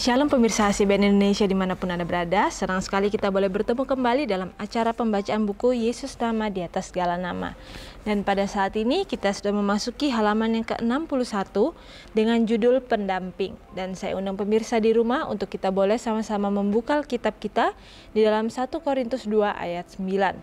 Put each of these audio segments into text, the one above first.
Shalom pemirsa HCBN Indonesia dimanapun Anda berada, senang sekali kita boleh bertemu kembali dalam acara pembacaan buku Yesus Nama di Atas Segala Nama. Dan pada saat ini kita sudah memasuki halaman yang ke-61 dengan judul Pendamping. Dan saya undang pemirsa di rumah untuk kita boleh sama-sama membuka kitab kita di dalam 1 Korintus 2 ayat 9.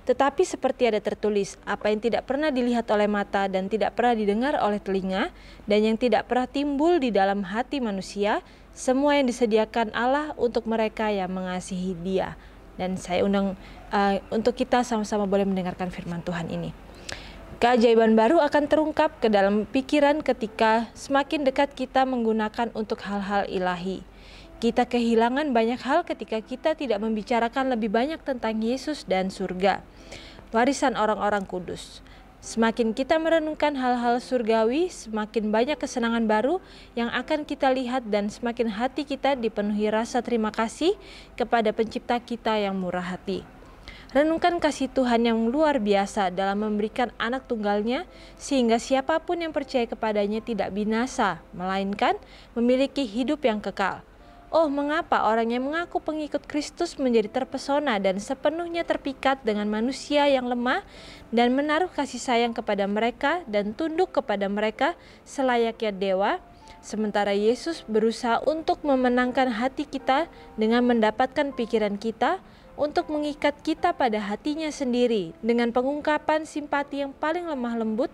Tetapi seperti ada tertulis, apa yang tidak pernah dilihat oleh mata dan tidak pernah didengar oleh telinga, dan yang tidak pernah timbul di dalam hati manusia, semua yang disediakan Allah untuk mereka yang mengasihi Dia. Dan saya undang untuk kita sama-sama boleh mendengarkan firman Tuhan ini. Keajaiban baru akan terungkap ke dalam pikiran ketika semakin dekat kita menggunakan untuk hal-hal ilahi. Kita kehilangan banyak hal ketika kita tidak membicarakan lebih banyak tentang Yesus dan surga, warisan orang-orang kudus. Semakin kita merenungkan hal-hal surgawi, semakin banyak kesenangan baru yang akan kita lihat dan semakin hati kita dipenuhi rasa terima kasih kepada pencipta kita yang murah hati. Renungkan kasih Tuhan yang luar biasa dalam memberikan anak tunggalnya sehingga siapapun yang percaya kepadanya tidak binasa, melainkan memiliki hidup yang kekal. Oh, mengapa orang yang mengaku pengikut Kristus menjadi terpesona dan sepenuhnya terpikat dengan manusia yang lemah dan menaruh kasih sayang kepada mereka dan tunduk kepada mereka selayaknya dewa, sementara Yesus berusaha untuk memenangkan hati kita dengan mendapatkan pikiran kita, untuk mengikat kita pada hatinya sendiri dengan pengungkapan simpati yang paling lemah lembut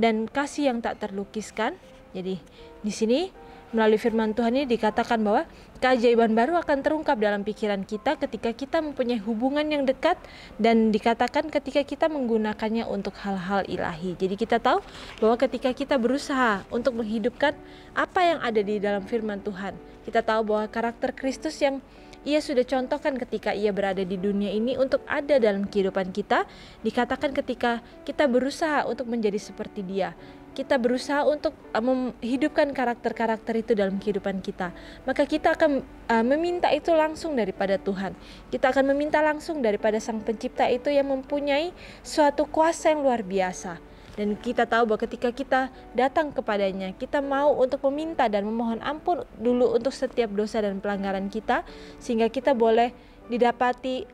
dan kasih yang tak terlukiskan. Jadi di sini melalui firman Tuhan ini dikatakan bahwa keajaiban baru akan terungkap dalam pikiran kita ketika kita mempunyai hubungan yang dekat, dan dikatakan ketika kita menggunakannya untuk hal-hal ilahi. Jadi kita tahu bahwa ketika kita berusaha untuk menghidupkan apa yang ada di dalam firman Tuhan, kita tahu bahwa karakter Kristus yang Ia sudah contohkan ketika Ia berada di dunia ini untuk ada dalam kehidupan kita, dikatakan ketika kita berusaha untuk menjadi seperti Dia, kita berusaha untuk menghidupkan karakter-karakter itu dalam kehidupan kita, maka kita akan meminta itu langsung daripada Tuhan. Kita akan meminta langsung daripada Sang Pencipta itu yang mempunyai suatu kuasa yang luar biasa. Dan kita tahu bahwa ketika kita datang kepadanya, kita mau untuk meminta dan memohon ampun dulu untuk setiap dosa dan pelanggaran kita, sehingga kita boleh didapati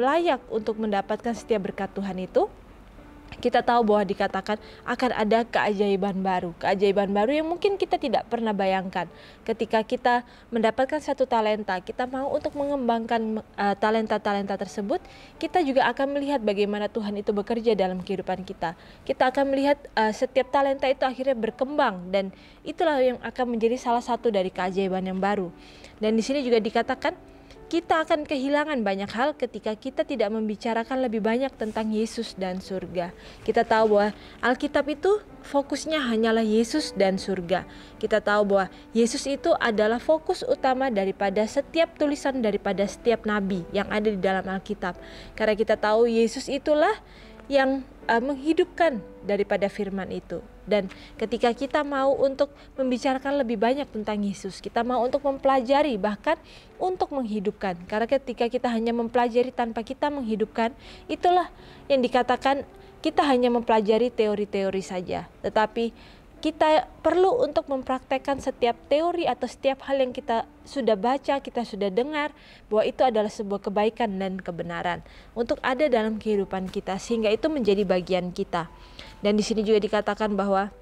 layak untuk mendapatkan setiap berkat Tuhan itu. Kita tahu bahwa dikatakan akan ada keajaiban baru yang mungkin kita tidak pernah bayangkan. Ketika kita mendapatkan satu talenta, kita mau untuk mengembangkan talenta-talenta tersebut, kita juga akan melihat bagaimana Tuhan itu bekerja dalam kehidupan kita. Kita akan melihat setiap talenta itu akhirnya berkembang, dan itulah yang akan menjadi salah satu dari keajaiban yang baru. Dan di sini juga dikatakan kita akan kehilangan banyak hal ketika kita tidak membicarakan lebih banyak tentang Yesus dan surga. Kita tahu bahwa Alkitab itu fokusnya hanyalah Yesus dan surga. Kita tahu bahwa Yesus itu adalah fokus utama daripada setiap tulisan daripada setiap nabi yang ada di dalam Alkitab. Karena kita tahu Yesus itulah yang menghidupkan daripada firman itu. Dan ketika kita mau untuk membicarakan lebih banyak tentang Yesus, kita mau untuk mempelajari, bahkan untuk menghidupkan. Karena ketika kita hanya mempelajari tanpa kita menghidupkan, itulah yang dikatakan kita hanya mempelajari teori-teori saja. Tetapi kita perlu untuk mempraktekkan setiap teori atau setiap hal yang kita sudah baca, kita sudah dengar, bahwa itu adalah sebuah kebaikan dan kebenaran untuk ada dalam kehidupan kita, sehingga itu menjadi bagian kita. Dan di sini juga dikatakan bahwa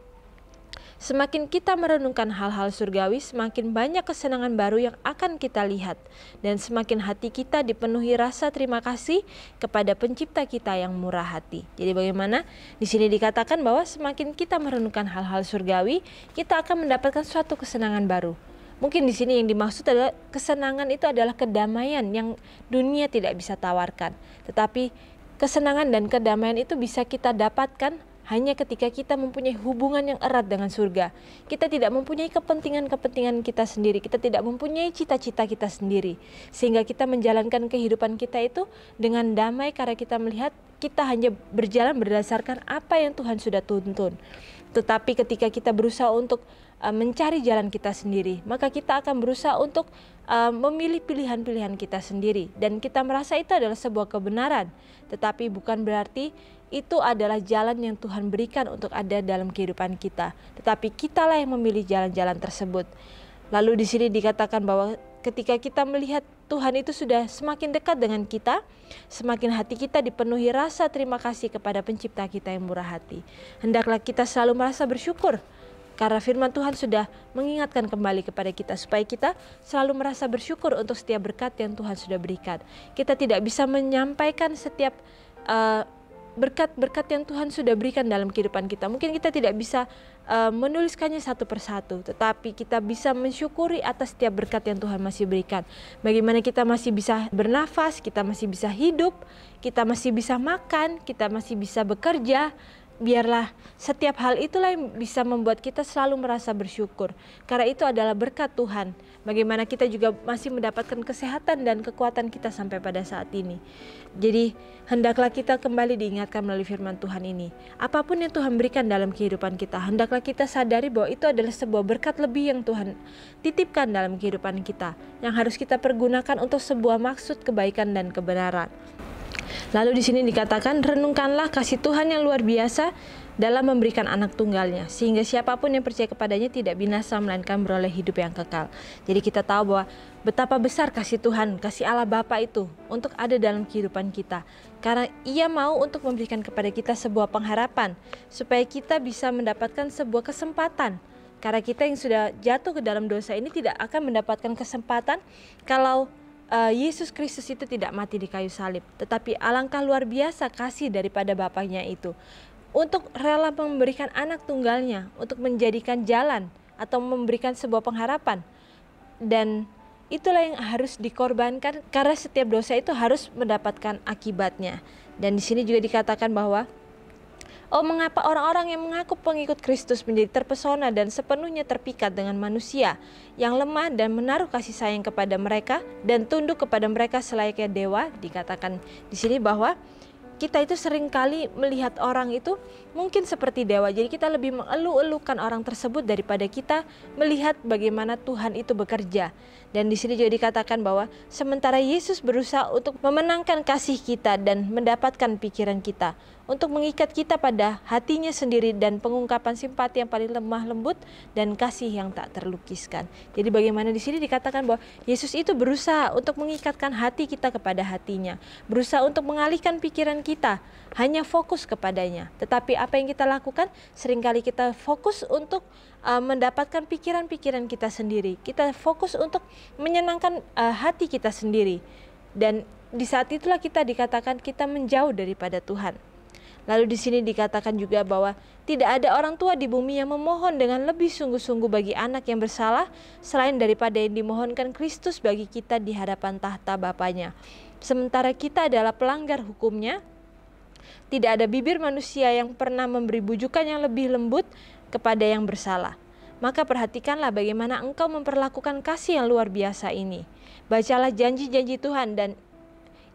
semakin kita merenungkan hal-hal surgawi, semakin banyak kesenangan baru yang akan kita lihat, dan semakin hati kita dipenuhi rasa terima kasih kepada pencipta kita yang murah hati. Jadi bagaimana? Di sini dikatakan bahwa semakin kita merenungkan hal-hal surgawi, kita akan mendapatkan suatu kesenangan baru. Mungkin di sini yang dimaksud adalah kesenangan itu adalah kedamaian yang dunia tidak bisa tawarkan. Tetapi kesenangan dan kedamaian itu bisa kita dapatkan hanya ketika kita mempunyai hubungan yang erat dengan surga. Kita tidak mempunyai kepentingan-kepentingan kita sendiri. Kita tidak mempunyai cita-cita kita sendiri. Sehingga kita menjalankan kehidupan kita itu dengan damai karena kita melihat kita hanya berjalan berdasarkan apa yang Tuhan sudah tuntun. Tetapi ketika kita berusaha untuk mencari jalan kita sendiri, maka kita akan berusaha untuk memilih pilihan-pilihan kita sendiri. Dan kita merasa itu adalah sebuah kebenaran. Tetapi bukan berarti itu adalah jalan yang Tuhan berikan untuk ada dalam kehidupan kita. Tetapi kitalah yang memilih jalan-jalan tersebut. Lalu di sini dikatakan bahwa ketika kita melihat Tuhan itu sudah semakin dekat dengan kita, semakin hati kita dipenuhi rasa terima kasih kepada pencipta kita yang murah hati. Hendaklah kita selalu merasa bersyukur karena firman Tuhan sudah mengingatkan kembali kepada kita supaya kita selalu merasa bersyukur untuk setiap berkat yang Tuhan sudah berikan. Kita tidak bisa menyampaikan setiap berkat-berkat yang Tuhan sudah berikan dalam kehidupan kita. Mungkin kita tidak bisa menuliskannya satu persatu, tetapi kita bisa mensyukuri atas setiap berkat yang Tuhan masih berikan. Bagaimana kita masih bisa bernafas, kita masih bisa hidup, kita masih bisa makan, kita masih bisa bekerja. Biarlah setiap hal itulah yang bisa membuat kita selalu merasa bersyukur. Karena itu adalah berkat Tuhan. Bagaimana kita juga masih mendapatkan kesehatan dan kekuatan kita sampai pada saat ini. Jadi hendaklah kita kembali diingatkan melalui firman Tuhan ini. Apapun yang Tuhan berikan dalam kehidupan kita, hendaklah kita sadari bahwa itu adalah sebuah berkat lebih yang Tuhan titipkan dalam kehidupan kita. Yang harus kita pergunakan untuk sebuah maksud kebaikan dan kebenaran. Lalu di sini dikatakan, renungkanlah kasih Tuhan yang luar biasa dalam memberikan anak tunggalnya, sehingga siapapun yang percaya kepadanya tidak binasa melainkan beroleh hidup yang kekal. Jadi kita tahu bahwa betapa besar kasih Tuhan, kasih Allah Bapa itu untuk ada dalam kehidupan kita. Karena Ia mau untuk memberikan kepada kita sebuah pengharapan, supaya kita bisa mendapatkan sebuah kesempatan. Karena kita yang sudah jatuh ke dalam dosa ini tidak akan mendapatkan kesempatan kalau Yesus Kristus itu tidak mati di kayu salib. Tetapi alangkah luar biasa kasih daripada Bapaknya itu untuk rela memberikan anak tunggalnya untuk menjadikan jalan atau memberikan sebuah pengharapan. Dan itulah yang harus dikorbankan karena setiap dosa itu harus mendapatkan akibatnya. Dan di sini juga dikatakan bahwa oh, mengapa orang-orang yang mengaku pengikut Kristus menjadi terpesona dan sepenuhnya terpikat dengan manusia yang lemah dan menaruh kasih sayang kepada mereka dan tunduk kepada mereka selayaknya dewa. Dikatakan di sini bahwa kita itu seringkali melihat orang itu mungkin seperti dewa. Jadi kita lebih mengeluh-elukan orang tersebut daripada kita melihat bagaimana Tuhan itu bekerja. Dan di sini juga dikatakan bahwa sementara Yesus berusaha untuk memenangkan kasih kita dan mendapatkan pikiran kita, untuk mengikat kita pada hatinya sendiri dan pengungkapan simpati yang paling lemah lembut dan kasih yang tak terlukiskan. Jadi bagaimana di sini dikatakan bahwa Yesus itu berusaha untuk mengikatkan hati kita kepada hatinya, berusaha untuk mengalihkan pikiran kita hanya fokus kepadanya. Tetapi apa yang kita lakukan? Seringkali kita fokus untuk mendapatkan pikiran-pikiran kita sendiri. Kita fokus untuk menyenangkan hati kita sendiri. Dan di saat itulah kita dikatakan kita menjauh daripada Tuhan. Lalu di sini dikatakan juga bahwa tidak ada orang tua di bumi yang memohon dengan lebih sungguh-sungguh bagi anak yang bersalah selain daripada yang dimohonkan Kristus bagi kita di hadapan tahta Bapaknya. Sementara kita adalah pelanggar hukumnya, tidak ada bibir manusia yang pernah memberi bujukan yang lebih lembut kepada yang bersalah. Maka perhatikanlah bagaimana engkau memperlakukan kasih yang luar biasa ini. Bacalah janji-janji Tuhan dan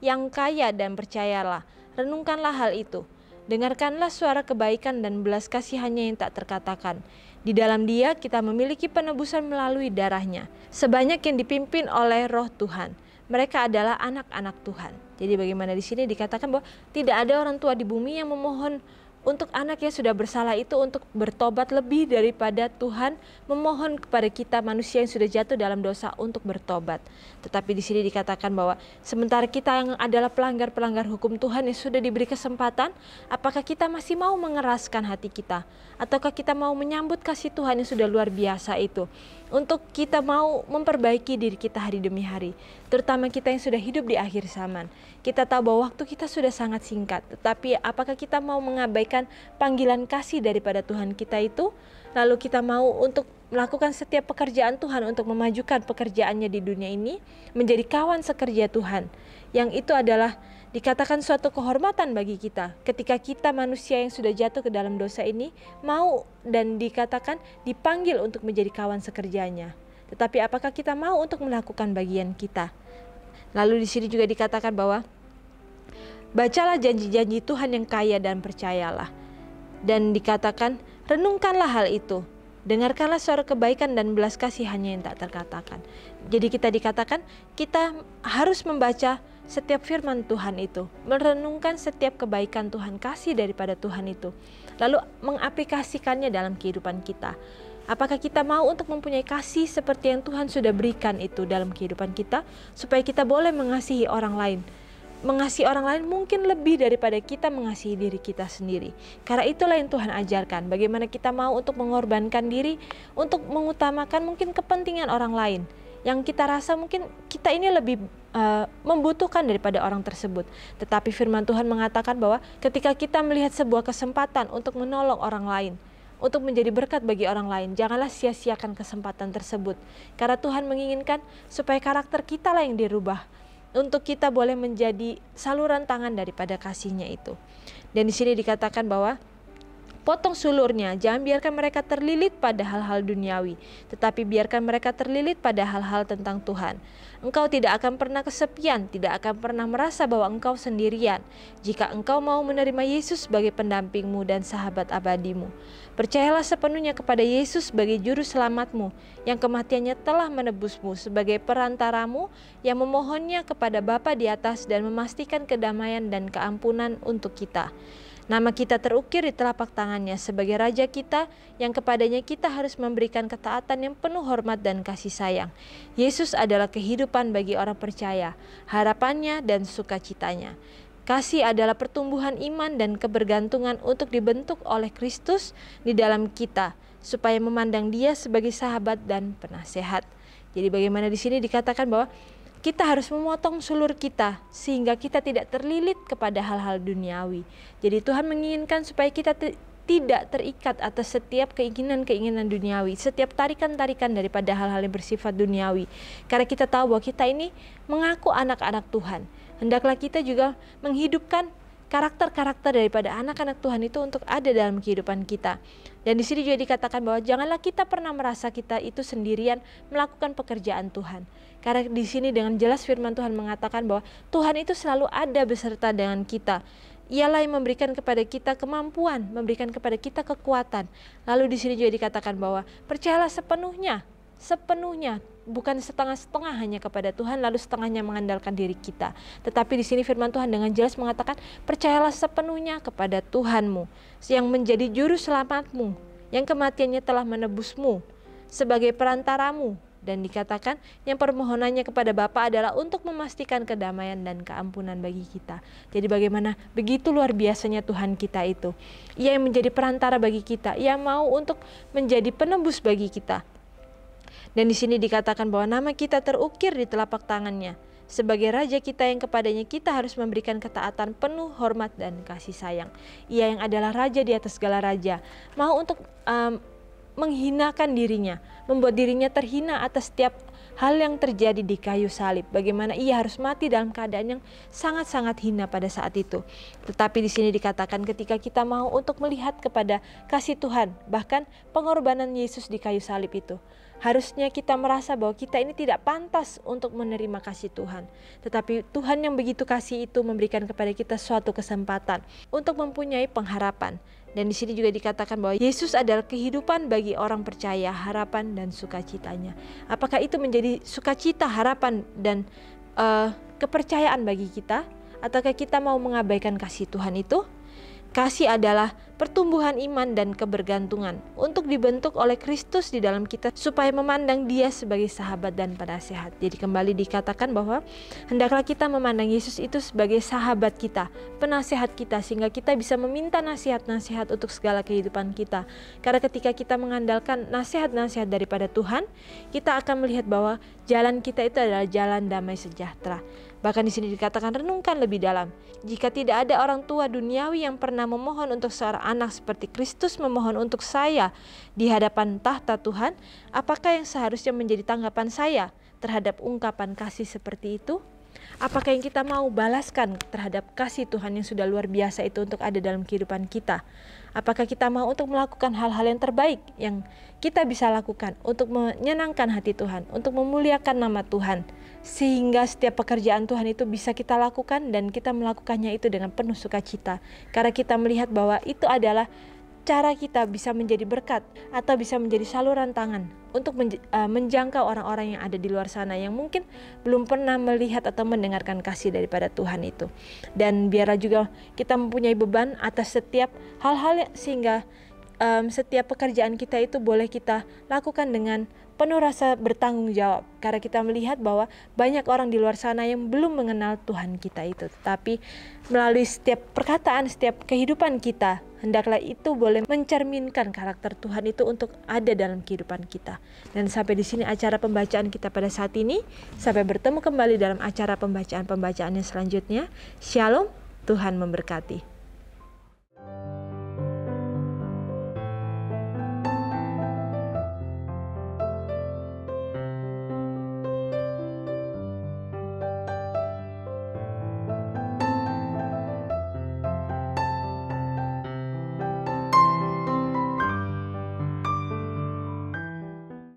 yang kaya dan percayalah. Renungkanlah hal itu. Dengarkanlah suara kebaikan dan belas kasihannya yang tak terkatakan. Di dalam Dia kita memiliki penebusan melalui darahnya. Sebanyak yang dipimpin oleh Roh Tuhan. Mereka adalah anak-anak Tuhan. Jadi bagaimana di sini dikatakan bahwa tidak ada orang tua di bumi yang memohon untuk anak yang sudah bersalah itu untuk bertobat lebih daripada Tuhan memohon kepada kita manusia yang sudah jatuh dalam dosa untuk bertobat. Tetapi di sini dikatakan bahwa sementara kita yang adalah pelanggar-pelanggar hukum Tuhan yang sudah diberi kesempatan, apakah kita masih mau mengeraskan hati kita? Ataukah kita mau menyambut kasih Tuhan yang sudah luar biasa itu? Untuk kita mau memperbaiki diri kita hari demi hari. Terutama kita yang sudah hidup di akhir zaman. Kita tahu bahwa waktu kita sudah sangat singkat. Tetapi apakah kita mau mengabaikan panggilan kasih daripada Tuhan kita itu? Lalu kita mau untuk melakukan setiap pekerjaan Tuhan untuk memajukan pekerjaannya di dunia ini. Menjadi kawan sekerja Tuhan. Yang itu adalah dikatakan suatu kehormatan bagi kita ketika kita manusia yang sudah jatuh ke dalam dosa ini mau dan dikatakan dipanggil untuk menjadi kawan sekerjanya. Tetapi apakah kita mau untuk melakukan bagian kita? Lalu di sini juga dikatakan bahwa bacalah janji-janji Tuhan yang kaya dan percayalah. Dan dikatakan renungkanlah hal itu. Dengarkanlah suara kebaikan dan belas kasihannya yang tak terkatakan. Jadi kita dikatakan kita harus membaca setiap firman Tuhan itu, merenungkan setiap kebaikan Tuhan, kasih daripada Tuhan itu, lalu mengaplikasikannya dalam kehidupan kita. Apakah kita mau untuk mempunyai kasih seperti yang Tuhan sudah berikan itu dalam kehidupan kita, supaya kita boleh mengasihi orang lain. Mengasihi orang lain mungkin lebih daripada kita mengasihi diri kita sendiri. Karena itulah yang Tuhan ajarkan, bagaimana kita mau untuk mengorbankan diri, untuk mengutamakan mungkin kepentingan orang lain, yang kita rasa mungkin kita ini lebih membutuhkan daripada orang tersebut. Tetapi firman Tuhan mengatakan bahwa ketika kita melihat sebuah kesempatan untuk menolong orang lain, untuk menjadi berkat bagi orang lain, janganlah sia-siakan kesempatan tersebut. Karena Tuhan menginginkan supaya karakter kita lah yang dirubah, untuk kita boleh menjadi saluran tangan daripada kasih-Nya itu. Dan di sini dikatakan bahwa potong sulurnya, jangan biarkan mereka terlilit pada hal-hal duniawi, tetapi biarkan mereka terlilit pada hal-hal tentang Tuhan. Engkau tidak akan pernah kesepian, tidak akan pernah merasa bahwa engkau sendirian, jika engkau mau menerima Yesus sebagai pendampingmu dan sahabat abadimu. Percayalah sepenuhnya kepada Yesus sebagai juru selamatmu, yang kematiannya telah menebusmu, sebagai perantaramu yang memohonnya kepada Bapa di atas dan memastikan kedamaian dan keampunan untuk kita. Nama kita terukir di telapak tangannya sebagai Raja kita, yang kepadanya kita harus memberikan ketaatan yang penuh hormat dan kasih sayang. Yesus adalah kehidupan bagi orang percaya, harapannya dan sukacitanya. Kasih adalah pertumbuhan iman dan kebergantungan untuk dibentuk oleh Kristus di dalam kita, supaya memandang Dia sebagai sahabat dan penasehat. Jadi bagaimana di sini dikatakan bahwa kita harus memotong sulur kita sehingga kita tidak terlilit kepada hal-hal duniawi. Jadi Tuhan menginginkan supaya kita tidak terikat atas setiap keinginan-keinginan duniawi, setiap tarikan-tarikan daripada hal-hal yang bersifat duniawi. Karena kita tahu bahwa kita ini mengaku anak-anak Tuhan. Hendaklah kita juga menghidupkan karakter-karakter daripada anak-anak Tuhan itu untuk ada dalam kehidupan kita. Dan di sini juga dikatakan bahwa janganlah kita pernah merasa kita itu sendirian melakukan pekerjaan Tuhan. Karena di sini dengan jelas firman Tuhan mengatakan bahwa Tuhan itu selalu ada beserta dengan kita. Ialah yang memberikan kepada kita kemampuan, memberikan kepada kita kekuatan. Lalu di sini juga dikatakan bahwa percayalah sepenuhnya, bukan setengah-setengah hanya kepada Tuhan, lalu setengahnya mengandalkan diri kita. Tetapi di sini firman Tuhan dengan jelas mengatakan, percayalah sepenuhnya kepada Tuhanmu, yang menjadi juru selamatmu, yang kematiannya telah menebusmu, sebagai perantaramu. Dan dikatakan yang permohonannya kepada Bapa adalah untuk memastikan kedamaian dan keampunan bagi kita. Jadi bagaimana begitu luar biasanya Tuhan kita itu. Ia yang menjadi perantara bagi kita, Ia mau untuk menjadi penebus bagi kita. Dan di sini dikatakan bahwa nama kita terukir di telapak tangannya sebagai Raja kita, yang kepadanya kita harus memberikan ketaatan penuh hormat dan kasih sayang. Ia yang adalah Raja di atas segala raja, mau untuk menghinakan dirinya, membuat dirinya terhina atas setiap hal yang terjadi di kayu salib. Bagaimana Ia harus mati dalam keadaan yang sangat-sangat hina pada saat itu. Tetapi di sini dikatakan ketika kita mau untuk melihat kepada kasih Tuhan, bahkan pengorbanan Yesus di kayu salib itu, harusnya kita merasa bahwa kita ini tidak pantas untuk menerima kasih Tuhan. Tetapi Tuhan yang begitu kasih itu memberikan kepada kita suatu kesempatan untuk mempunyai pengharapan. Dan di sini juga dikatakan bahwa Yesus adalah kehidupan bagi orang percaya, harapan dan sukacitanya. Apakah itu menjadi sukacita, harapan dan kepercayaan bagi kita? Ataukah kita mau mengabaikan kasih Tuhan itu? Kasih adalah pertumbuhan iman dan kebergantungan untuk dibentuk oleh Kristus di dalam kita, supaya memandang Dia sebagai sahabat dan penasehat. Jadi kembali dikatakan bahwa hendaklah kita memandang Yesus itu sebagai sahabat kita, penasehat kita, sehingga kita bisa meminta nasihat-nasihat untuk segala kehidupan kita. Karena ketika kita mengandalkan nasihat-nasihat daripada Tuhan, kita akan melihat bahwa jalan kita itu adalah jalan damai sejahtera. Bahkan di sini dikatakan, renungkan lebih dalam. Jika tidak ada orang tua duniawi yang pernah memohon untuk seorang anak seperti Kristus memohon untuk saya di hadapan tahta Tuhan, apakah yang seharusnya menjadi tanggapan saya terhadap ungkapan kasih seperti itu? Apakah yang kita mau balaskan terhadap kasih Tuhan yang sudah luar biasa itu untuk ada dalam kehidupan kita? Apakah kita mau untuk melakukan hal-hal yang terbaik yang kita bisa lakukan untuk menyenangkan hati Tuhan, untuk memuliakan nama Tuhan, sehingga setiap pekerjaan Tuhan itu bisa kita lakukan dan kita melakukannya itu dengan penuh sukacita, karena kita melihat bahwa itu adalah cara kita bisa menjadi berkat atau bisa menjadi saluran tangan untuk menjangkau orang-orang yang ada di luar sana yang mungkin belum pernah melihat atau mendengarkan kasih daripada Tuhan itu. Dan biarlah juga kita mempunyai beban atas setiap hal-hal sehingga setiap pekerjaan kita itu boleh kita lakukan dengan penuh rasa bertanggung jawab, karena kita melihat bahwa banyak orang di luar sana yang belum mengenal Tuhan kita itu. Tetapi melalui setiap perkataan, setiap kehidupan kita, hendaklah itu boleh mencerminkan karakter Tuhan itu untuk ada dalam kehidupan kita. Dan sampai di sini acara pembacaan kita pada saat ini. Sampai bertemu kembali dalam acara pembacaan-pembacaan yang selanjutnya. Shalom, Tuhan memberkati.